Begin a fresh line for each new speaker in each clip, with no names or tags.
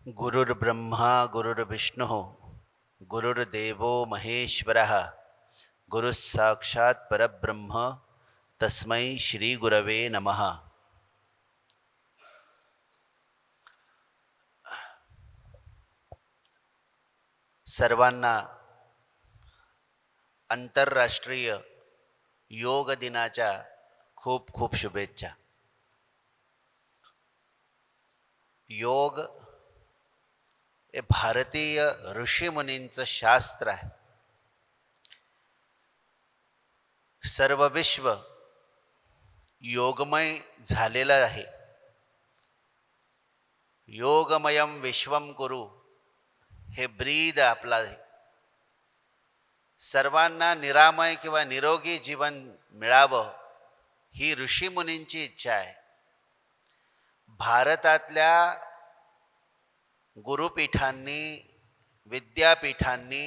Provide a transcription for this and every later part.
गुरुर्ब्रह्मा गुरुर्विष्णुः गुरुर्देवो महेश्वरः गुरुः साक्षात् परब्रह्म तस्मै श्री गुरवे नमः. सर्वांना आंतरराष्ट्रीय योग दिनाच्या खूप खूप शुभेच्छा. योग हे भारतीय ऋषीमुनींचं शास्त्र आहे. सर्व विश्व योगमय झालेलं आहे. योगमयम विश्वम कुरु हे ब्रीद आपला आहे. सर्वांना निरामय किंवा निरोगी जीवन मिळावं ही ऋषीमुनींची इच्छा आहे. भारतातल्या गुरुपीठांनी विद्यापीठांनी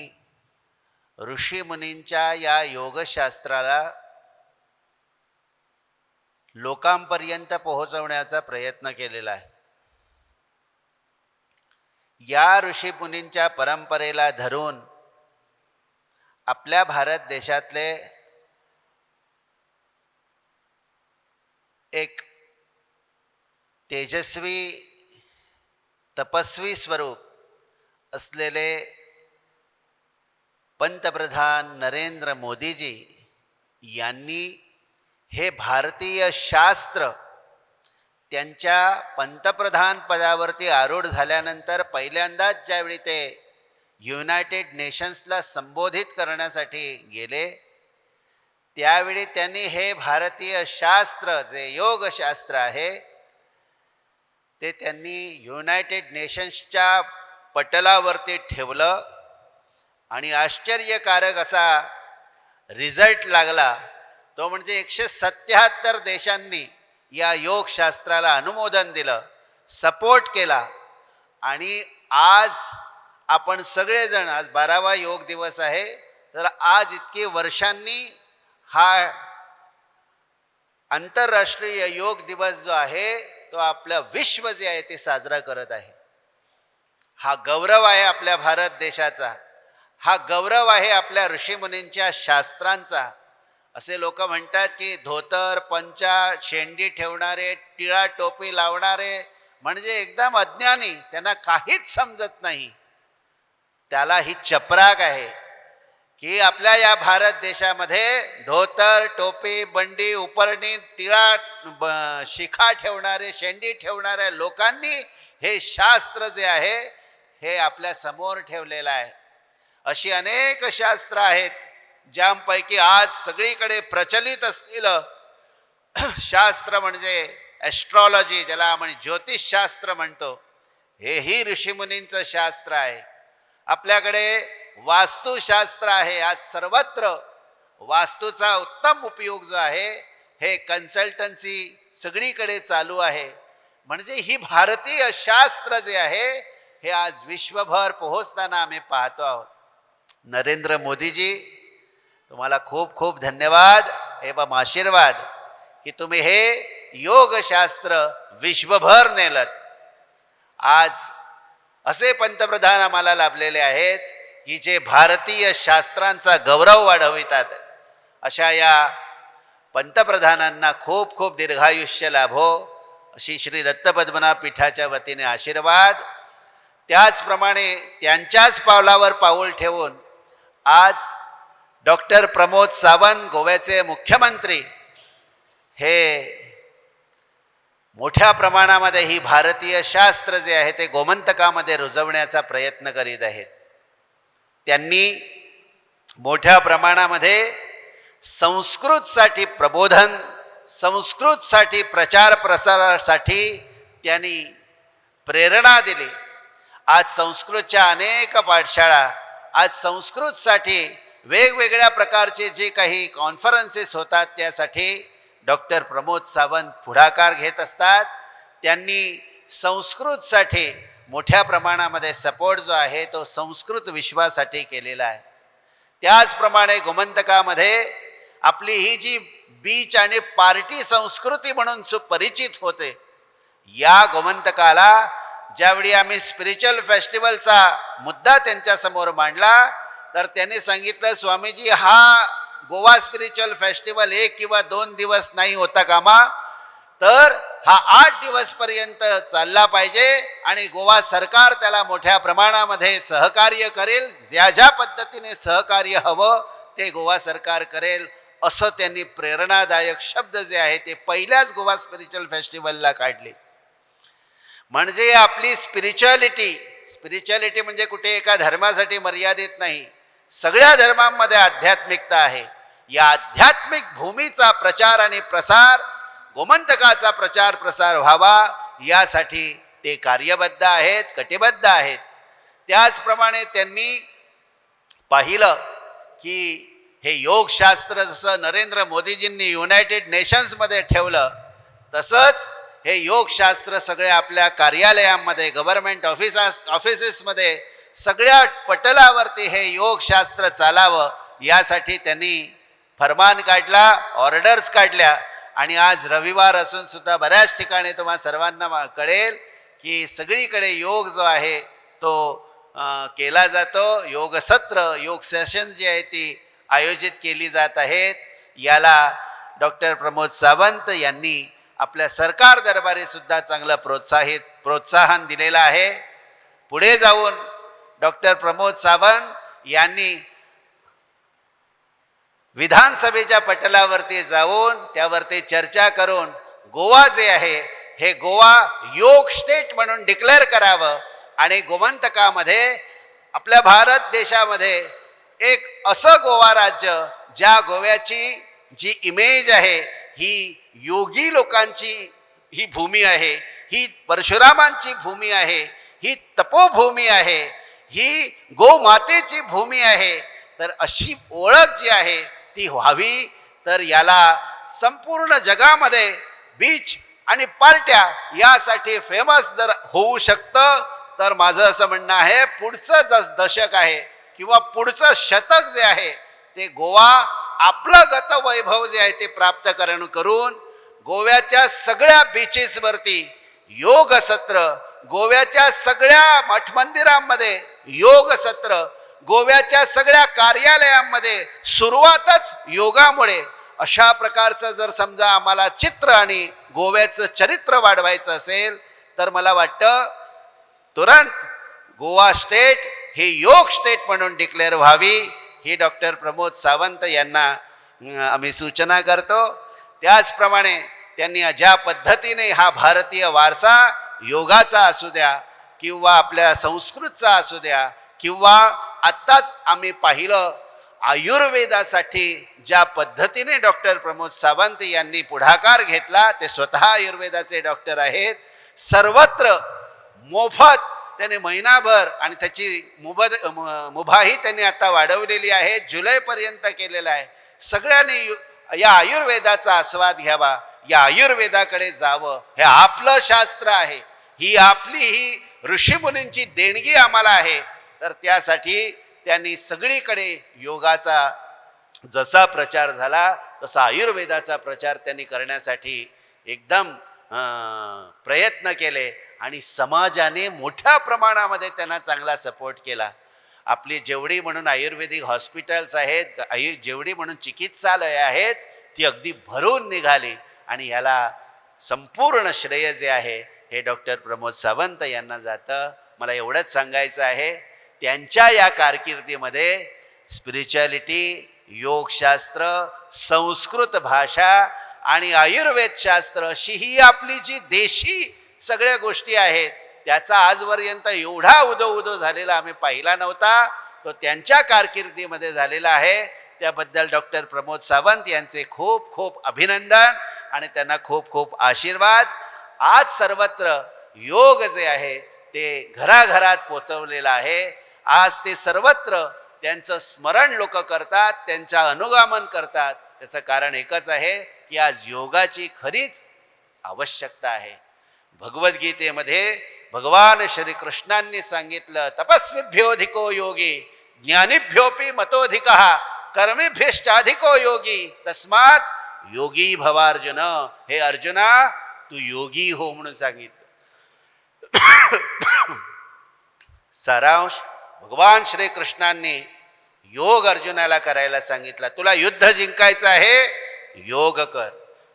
ऋषीमुनींच्या या योगशास्त्राला लोकांपर्यंत पोहोचवण्याचा प्रयत्न केलेला आहे. या ऋषीमुनींच्या परंपरेला धरून आपल्या भारत देशातले एक तेजस्वी तपस्वी स्वरूप असलेले पंतप्रधान नरेंद्र मोदीजी यांनी हे भारतीय शास्त्र त्यांच्या पंतप्रधान पदावरती आरूढ झाल्यानंतर पहिल्यांदाच ज्यावेळी ते युनायटेड नेशन्सला संबोधित करण्यासाठी गेले त्यावेळी त्यांनी हे भारतीय शास्त्र जे योगशास्त्र आहे ते त्यांनी युनायटेड नेशन्सच्या पटलावरती ठेवलं आणि आश्चर्यकारक असा रिझल्ट लागला. तो म्हणजे 177 देशांनी या योगशास्त्राला अनुमोदन दिलं, सपोर्ट केला. आणि आज आपण सगळेजण, आज 12वा योग दिवस आहे, तर आज इतकी वर्षांनी हा आंतरराष्ट्रीय योग दिवस जो आहे तो आपलं विश्व जे आहे ते साजरा करत आहे. हा गौरव आहे आपल्या भारत देशाचा, हा गौरव आहे आपल्या ऋषीमुनींच्या शास्त्रांचा. असे लोक म्हणतात की धोतर पंचा शेंडी ठेवणारे, टिळा टोपी लावणारे म्हणजे एकदम अज्ञानी, त्यांना काहीच समजत नाही. त्याला ही चपराक आहे की आपल्या या भारत देशामध्ये धोतर टोपी बंडी उपरणी टिळा शिखा ठेवणारे शेंडी ठेवणाऱ्या लोकांनी हे शास्त्र जे आहे हे आपल्या समोर ठेवलेलं आहे. अशी अनेक शास्त्र आहेत ज्यांपैकी आज सगळीकडे प्रचलित असलेलं शास्त्र म्हणजे ॲस्ट्रॉलॉजी, ज्याला आपण ज्योतिषशास्त्र म्हणतो, हेही ऋषीमुनींचं शास्त्र आहे. आपल्याकडे वास्तुशास्त्र आहे. आज सर्वत्र वास्तूचा उत्तम उपयोग जो आहे हे कन्सल्टन्सी सगळीकडे चालू आहे. म्हणजे ही भारतीय शास्त्र जे आहे हे आज विश्वभर पोहोचताना आम्ही पाहतो आहोत. नरेंद्र मोदीजी, तुम्हाला खूप खूप धन्यवाद एवं आशीर्वाद की तुम्ही हे योगशास्त्र विश्वभर नेलत. आज असे पंतप्रधान आम्हाला लाभलेले आहेत की जे भारतीय शास्त्रांचा गौरव वाढवितात. अशा या पंतप्रधानांना खूप खूप दीर्घायुष्य लाभो अशी श्री दत्तपद्मनाभ पीठाच्या वतीने आशीर्वाद. त्याचप्रमाणे त्यांच्याच पावलावर पाऊल ठेवून आज डॉक्टर प्रमोद सावंत गोव्याचे मुख्यमंत्री हे मोठ्या प्रमाणामध्ये ही भारतीय शास्त्र जे आहे ते गोमंतकामध्ये रुजवण्याचा प्रयत्न करीत आहेत. त्यांनी मोठ्या प्रमाणामध्ये संस्कृतसाठी प्रबोधन, संस्कृतसाठी प्रचार प्रसारासाठी त्यांनी प्रेरणा दिली. आज संस्कृतच्या अनेक पाठशाळा, आज संस्कृतसाठी वेगवेगळ्या प्रकारचे जे काही कॉन्फरन्सेस होतात त्यासाठी डॉक्टर प्रमोद सावंत पुढाकार घेत असतात. त्यांनी संस्कृतसाठी मोठ्या प्रमाणामध्ये सपोर्ट जो आहे तो संस्कृत विश्वासाठी केलेला आहे. त्याचप्रमाणे गोमंतकामध्ये आपली ही जी बीच आणि पार्टी संस्कृती म्हणून सुपरिचित होते, या गोमंतकाला ज्यावेळी आम्ही स्पिरिच्युअल फेस्टिवलचा मुद्दा त्यांच्यासमोर मांडला तर त्यांनी सांगितलं, स्वामीजी हा गोवा स्पिरिच्युअल फेस्टिवल 1 किंवा 2 दिवस नाही होता कामा, तर हा 8 दिवस पर्यंत चालला पाहिजे आणि गोवा सरकार त्याला मोठ्या प्रमाणामध्ये सहकार्य करेल. ज्या ज्या पद्धतीने सहकार्य हवं ते गोवा सरकार करेल, असं त्यांनी प्रेरणादायक शब्द जे आहे ते पहिल्याच गोवा स्पिरिच्युअल फेस्टिवलला काढले. म्हणजे आपली स्पिरिच्युअलिटी म्हणजे कुठे एका धर्मासाठी मर्यादित नाही, सगळ्या धर्मांमध्ये आध्यात्मिकता आहे. या आध्यात्मिक भूमीचा प्रचार आणि प्रसार, गोमंतकाचा प्रचार प्रसार व्हावा यासाठी ते कार्यबद्ध आहेत, कटिबद्ध आहेत. त्याचप्रमाणे त्यांनी पाहिलं की हे योगशास्त्र जसं नरेंद्र मोदीजींनी युनायटेड नेशन्समध्ये ठेवलं, तसंच हे योगशास्त्र सगळ्या आपल्या कार्यालयांमध्ये, गव्हर्नमेंट ऑफिसेसमध्ये सगळ्या पटलावरती हे योगशास्त्र चालावं यासाठी त्यांनी फरमान काढला, ऑर्डर्स काढल्या. आणि आज रविवार असून सुद्धा बऱ्याच ठिकाणी तुम्हा सर्वांना कळेल की सगळीकडे योग जो आहे तो केला जातो. योग सत्र, योग सेशन जी आहे ती आयोजित केली जात आहेत. याला डॉक्टर प्रमोद सावंत यांनी आपल्या सरकार दरबारी सुद्धा चांगलं प्रोत्साहन दिलेलं आहे. पुढे जाऊन डॉक्टर प्रमोद सावंत यांनी विधानसभेच्या पटलावरती जाऊन त्यावरती चर्चा करून गोवा जे आहे हे गोवा योग स्टेट म्हणून डिक्लेअर करावं आणि गोमंतकामध्ये आपल्या भारत देशामध्ये एक असं गोवा राज्य ज्या गोव्याची जी इमेज आहे ही योगी लोकांची ही भूमी आहे, ही परशुरामांची भूमी आहे, ही तपोभूमी आहे, ही गोमातेची भूमी आहे. तर अशी ओळख जी आहे ती व्हावी, तर याला संपूर्ण जगामध्ये बीच आणि पार्ट्या यासाठी फेमस जर होऊ शकतं, तर माझं असं म्हणणं आहे पुढचं दशक आहे किंवा पुढचं शतक जे आहे ते गोवा आपलं गतवैभव जे आहे ते प्राप्त करून गोव्याच्या सगळ्या बीचेसवरती योग सत्र, गोव्याच्या सगळ्या मठमंदिरांमध्ये योग सत्र, गोव्याच्या सगळ्या कार्यालयांमध्ये सुरुवातच योगामुळे, अशा प्रकारचं जर समजा आम्हाला चित्र आणि गोव्याचं चरित्र वाढवायचं असेल तर मला वाटतं तुरंत गोवा स्टेट हे योग स्टेट म्हणून डिक्लेअर व्हावी, ही डॉक्टर प्रमोद सावंत यांना आम्ही सूचना करतो. त्याचप्रमाणे त्यांनी ज्या पद्धतीने हा भारतीय वारसा योगाचा असू द्या किंवा आपल्या संस्कृतचा असू द्या किंवा आत्ताच आम्ही पाहिलं आयुर्वेदासाठी ज्या पद्धतीने डॉक्टर प्रमोद सावंत यांनी पुढाकार घेतला, ते स्वतः आयुर्वेदाचे डॉक्टर आहेत. सर्वत्र मोफत त्याने महिनाभर आणि त्याची मुभाही त्यांनी आता वाढवलेली आहे, जुलैपर्यंत केलेला आहे. सगळ्यांनी या आयुर्वेदाचा आस्वाद घ्यावा, या आयुर्वेदाकडे जावं. हे आपलं शास्त्र आहे, ही ऋषीमुनींची देणगी आम्हाला आहे. तर त्यासाठी त्यांनी सगळीकडे योगाचा जसा प्रचार झाला तसा आयुर्वेदाचा प्रचार त्यांनी करण्यासाठी एकदम प्रयत्न केले आणि समाजाने मोठ्या प्रमाणामध्ये त्यांना चांगला सपोर्ट केला. आपली जेवढी म्हणून आयुर्वेदिक हॉस्पिटल्स आहेत, जेवढी म्हणून चिकित्सालय आहेत ती अगदी भरून निघाली आणि याला संपूर्ण श्रेय जे आहे हे डॉक्टर प्रमोद सावंत यांना जातं. मला एवढंच सांगायचं आहे, त्यांच्या या कारकिर्दीमध्ये स्पिरिच्युअलिटी, योगशास्त्र, संस्कृत भाषा आणि आयुर्वेद शास्त्र अशी ही आपली जी देशी सगळ्या गोष्टी आहेत त्याचा आजपर्यंत एवढा उदो झालेला आम्ही पाहिला नव्हता. तो त्यांच्या कारकिर्दीमध्ये झालेला आहे. त्याबद्दल डॉक्टर प्रमोद सावंत यांचे खूप खूप अभिनंदन आणि त्यांना खूप खूप आशीर्वाद. आज सर्वत्र योग जे आहे ते घराघरात पोचवलेलं आहे. आज ते सर्वत्र त्यांचं स्मरण लोक करतात, त्यांचं अनुगामन करतात. त्याचं कारण एकच आहे की आज योगाची खरीच आवश्यकता आहे. भगवद्गीतेमध्ये भगवान श्रीकृष्णांनी सांगितलं, तपस्विभ्योधिको योगी ज्ञानिभ्योपि मतोधिकः कर्मिभ्यश्चाधिको योगी तस्मात् योगी भवार्जुन. हे अर्जुना, तू योगी हो म्हणून सांगितलं. सारांश, भगवान श्रीकृष्णांनी योग अर्जुनाला करायला सांगितला. तुला युद्ध जिंकायचं आहे, योग कर.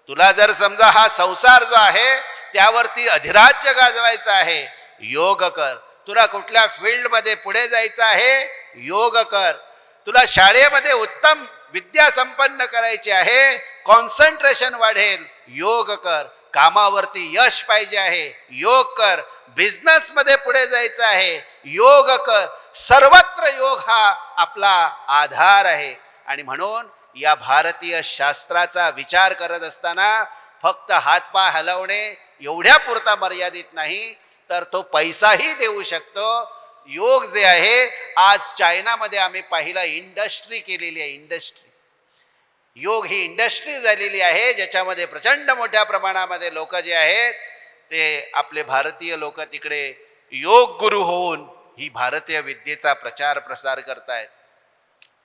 तुला जर समजा हा संसार जो आहे त्यावरती अधिराज्य गाजवायचं आहे, योग कर. तुला कुठल्या फील्डमध्ये पुढे जायचं आहे, योग कर. तुला शाळेमध्ये उत्तम विद्या संपन्न करायची आहे, कॉन्सन्ट्रेशन वाढेल, योग कर. कामावरती यश पाहिजे आहे, योग कर. बिझनेस मध्ये पुढे जायचं आहे, योग कर. सर्वत्र योग हा आपला आधार आहे. आणि म्हणून या भारतीय शास्त्राचा विचार करत असताना फक्त हातपाय हलवणे एवढ्या पुरता मर्यादित नाही, तर तो पैसाही देऊ शकतो. योग जे आहे, आज चायनामध्ये आम्ही पाहिलं इंडस्ट्री केलेली आहे. इंडस्ट्री, योग ही इंडस्ट्री झालेली आहे, ज्याच्यामध्ये प्रचंड मोठ्या प्रमाणामध्ये लोक जे आहेत ते आपले भारतीय लोक तिकडे योग गुरु होऊन ही भारतीय विद्येचा प्रचार प्रसार करतायत.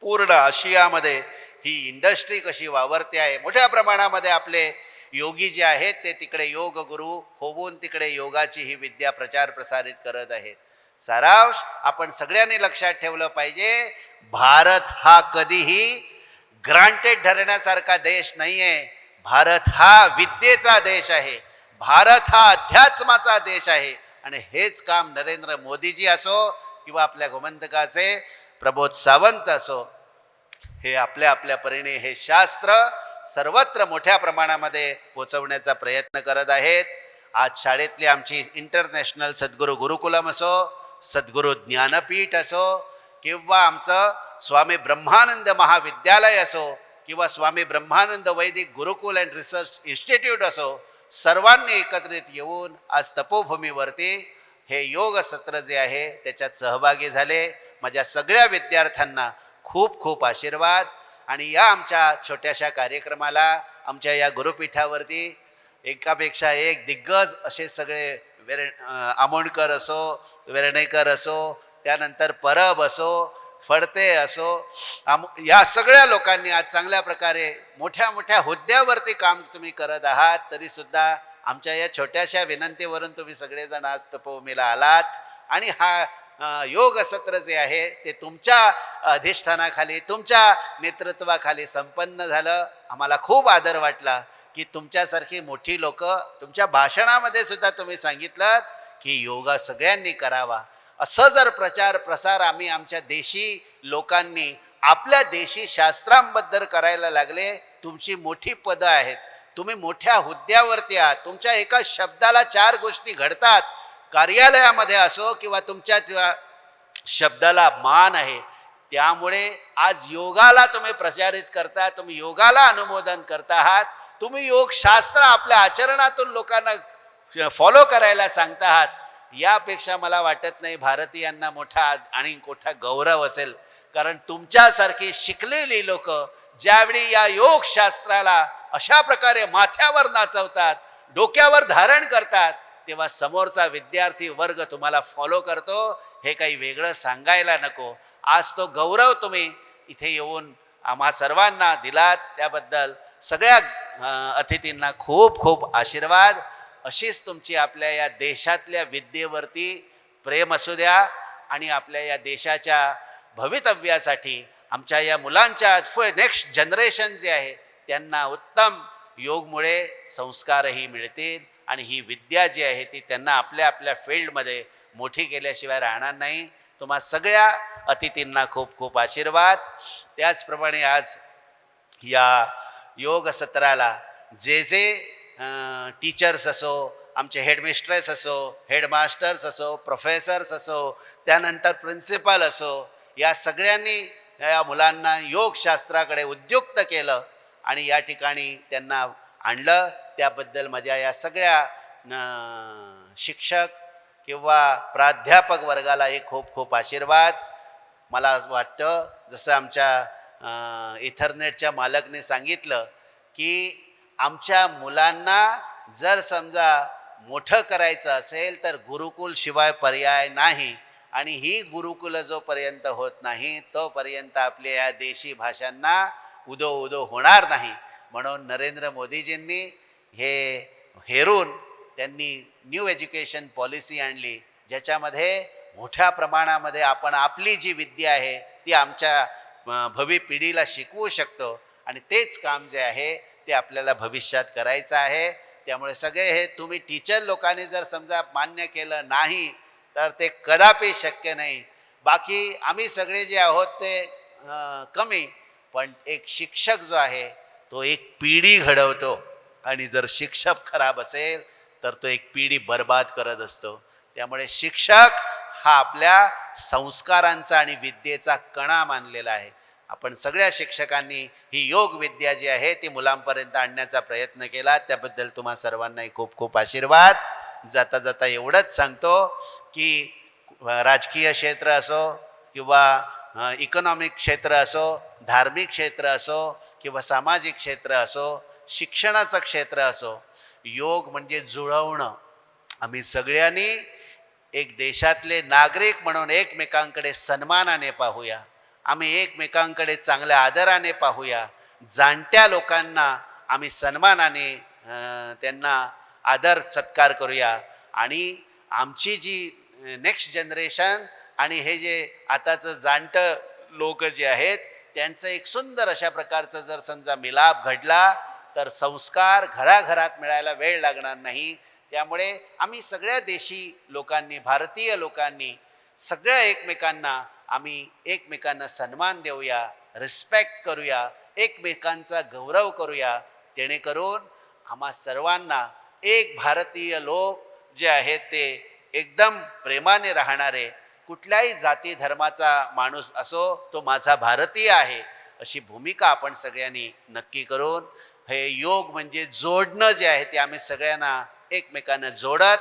पूर्ण आशियामध्ये ही इंडस्ट्री कशी वावरते आहे. मोठ्या प्रमाणामध्ये आपले योगी जे आहेत ते तिकडे योग गुरु होऊन तिकडे योगाची ही विद्या प्रचार प्रसारित करत आहेत. सारांश, आपण सगळ्यांनी लक्षात ठेवलं पाहिजे, भारत हा कधीही ग्रांटेड ठरण्यासारखा देश नाहीये. भारत हा विद्येचा देश आहे, भारत हा अध्यात्माचा देश आहे. आणि हेच काम नरेंद्र मोदीजी असो किंवा आपल्या गोमंतकाचे प्रबोध सावंत असो, हे आपल्या आपल्या परीने हे शास्त्र सर्वत्र मोठ्या प्रमाणामध्ये पोचवण्याचा प्रयत्न करत आहेत. आज शाळेतली आमची इंटरनॅशनल सद्गुरू गुरुकुलम असो, सद्गुरू ज्ञानपीठ असो, किंवा आमचं स्वामी ब्रह्मानंद महाविद्यालय असो, किंवा स्वामी ब्रह्मानंद वैदिक गुरुकुल अँड रिसर्च इन्स्टिट्यूट असो, सर्वांनी एकत्रित येऊन आज तपोभूमीवरती हे योग सत्र जे आहे त्याच्यात सहभागी झाले. माझ्या सगळ्या विद्यार्थ्यांना खूप खूप आशीर्वाद. आणि या आमच्या छोट्याशा कार्यक्रमाला, आमच्या या गुरुपीठावरती एकापेक्षा एक दिग्गज असे सगळे आमोणकर असो, वेर्णेकर असो, त्यानंतर परब असो, फडते असो, या सगळ्या लोकांनी आज चांगल्या प्रकारे मोठ्या मोठ्या हुद्द्यावरती काम तुम्ही करत आहात. तरी सुद्धा आमच्या या छोट्याशा विनंतीवरून तुम्ही सगळेजण आज तपोभूमीला आलात. आणि हा योग सत्र जे आहे ते तुमच्या अधिष्ठानाखाली, तुमच्या नेतृत्वाखाली संपन्न झालं. आम्हाला खूप आदर वाटला की तुमच्यासारखी मोठी लोक तुमच्या भाषणामध्ये सुद्धा तुम्ही सांगितलं की योगा सगळ्यांनी करावा. असं जर प्रचार प्रसार आम्ही आमच्या देशी लोकांनी आपल्या देशी शास्त्रांबद्दल करायला लागले, तुमची मोठी पदं आहेत, तुम्ही मोठ्या हुद्द्यावरती आहात, तुमच्या एका शब्दाला 4 गोष्टी घडतात, कार्यालयामध्ये असो किंवा तुमच्या शब्दाला मान आहे. त्यामुळे आज योगाला तुम्ही प्रचारित करता, तुम्ही योगाला अनुमोदन करता आहात, तुम्ही योग शास्त्र आपल्या आचरणातून लोकांना फॉलो करायला सांगता आहात. यापेक्षा मला वाटत नाही भारतीयांना मोठा आणि मोठा गौरव असेल. कारण तुमच्यासारखी शिकलेली लोक ज्यावेळी या योग शास्त्राला अशा प्रकारे माथ्यावर नाचवतात, डोक्यावर धारण करतात, तेव्हा समोरचा विद्यार्थी वर्ग तुम्हाला फॉलो करतो. हे काही वेगळं सांगायला नको. आज तो गौरव तुम्ही इथे येऊन आम्हा सर्वांना दिलात, त्याबद्दल सगळ्या अतिथींना खूप खूप आशीर्वाद. अशीच तुमची आपल्या या देशातल्या विद्येवरती प्रेम असू द्या. आणि आपल्या या देशाच्या भवितव्यासाठी आमच्या या मुलांच्या नेक्स्ट जनरेशन जे आहे त्यांना उत्तम योगमुळे संस्कारही मिळतील. आणि ही विद्या जी आहे ती त्यांना आपल्या आपल्या फील्डमध्ये मोठी केल्याशिवाय राहणार नाही. तुम्हा सगळ्या अतिथींना खूप खूप आशीर्वाद. त्याचप्रमाणे आज या योग सत्राला जे जे टीचर्स असो, आमचे हेडमिस्ट्रेस असो, हेडमास्टर्स असो, प्रोफेसर्स असो, त्यानंतर प्रिन्सिपल असो, या सगळ्यांनी या मुलांना योगशास्त्राकडे उद्युक्त केलं आणि या ठिकाणी त्यांना आणलं. त्याबद्दल माझ्या या सगळ्या शिक्षक किंवा प्राध्यापक वर्गाला एक खूप खूप आशीर्वाद. मला वाटतं जसं आमच्या इथरनेटच्या मालकने सांगितलं की आमच्या मुलांना जर समजा मोठं करायचं असेल तर गुरुकुल शिवाय पर्याय नाही. आणि ही गुरुकुल जोपर्यंत होत नाही तोपर्यंत आपल्या या देशी भाषांना उदो उदो होणार नाही. म्हणून नरेंद्र मोदीजींनी हे हेरून त्यांनी न्यू एज्युकेशन पॉलिसी आणली, ज्याच्यामध्ये मोठ्या प्रमाणामध्ये आपण आपली जी विद्या आहे ती आमच्या भावी पिढीला शिकवू शकतो. आणि तेच काम जे आहे ते आपल्याला भविष्यात करायचं आहे. त्यामुळे सगळे हे तुम्ही टीचर लोकांनी जर समजा मान्य केलं नाही तर ते कदापि शक्य नाही. बाकी आम्ही सगळे जे आहोत ते कमी, पण एक शिक्षक जो आहे तो एक पिढी घडवतो. आणि जर शिक्षक खराब असेल तर तो एक पिढी बर्बाद करत असतो. त्यामुळे शिक्षक हा आपल्या संस्कारांचा आणि विद्येचा कणा मानलेला आहे. आपण सगळ्या शिक्षकांनी ही योग विद्या जी आहे ती मुलांपर्यंत आणण्याचा प्रयत्न केला, त्याबद्दल तुम्हा सर्वांनाही खूप खूप आशीर्वाद. जाता जाता एवढंच सांगतो की राजकीय क्षेत्र असो किंवा इकॉनॉमिक क्षेत्र असो, धार्मिक क्षेत्र असो किंवा सामाजिक क्षेत्र असो, शिक्षणाचं क्षेत्र असो, योग म्हणजे जुळवणं. आम्ही सगळ्यांनी एक देशातले नागरिक म्हणून एकमेकांकडे सन्मानाने पाहूया. आम्ही एकमेकांकडे चांगल्या आदराने पाहूया. जाणत्या लोकांना आम्ही सन्मानाने त्यांना आदर सत्कार करूया. आणि आमची जी नेक्स्ट जनरेशन आणि हे जे आताचं जाणतं लोक जे आहेत त्यांचं एक सुंदर अशा प्रकारचं जर समजा मिलाप घडला तर संस्कार घराघरात मिळायला वेळ लागणार नाही. त्यामुळे आम्ही सगळ्या देशी लोकांनी, भारतीय लोकांनी सगळ्या आम्ही एकमेकांना सन्मान देऊया, रिस्पेक्ट करूया, एकमेकांचा गौरव करूया, जेणेकरून आम्हा सर्वांना एक भारतीय लोक जे आहेत ते एकदम प्रेमाने राहणारे, कुठल्याही जाती धर्माचा माणूस असो तो माझा भारतीय आहे अशी भूमिका आपण सगळ्यांनी नक्की करून हे योग म्हणजे जोडणं जे आहे ते आम्ही सगळ्यांना एकमेकांना जोडत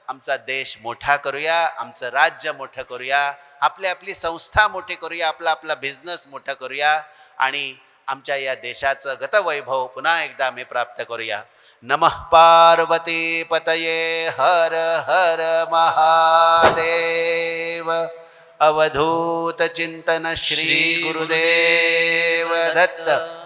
आमचा देश मोठा करूया, आमचं राज्य मोठं करूया, आपली संस्था मोठी करूया, आपला बिझनेस मोठा करूया आणि आमच्या या देशाचं गतवैभव पुन्हा एकदा आम्ही प्राप्त करूया. नमः पार्वती पतये हर हर महादेव. अवधूत चिंतन श्री गुरुदेव दत्त.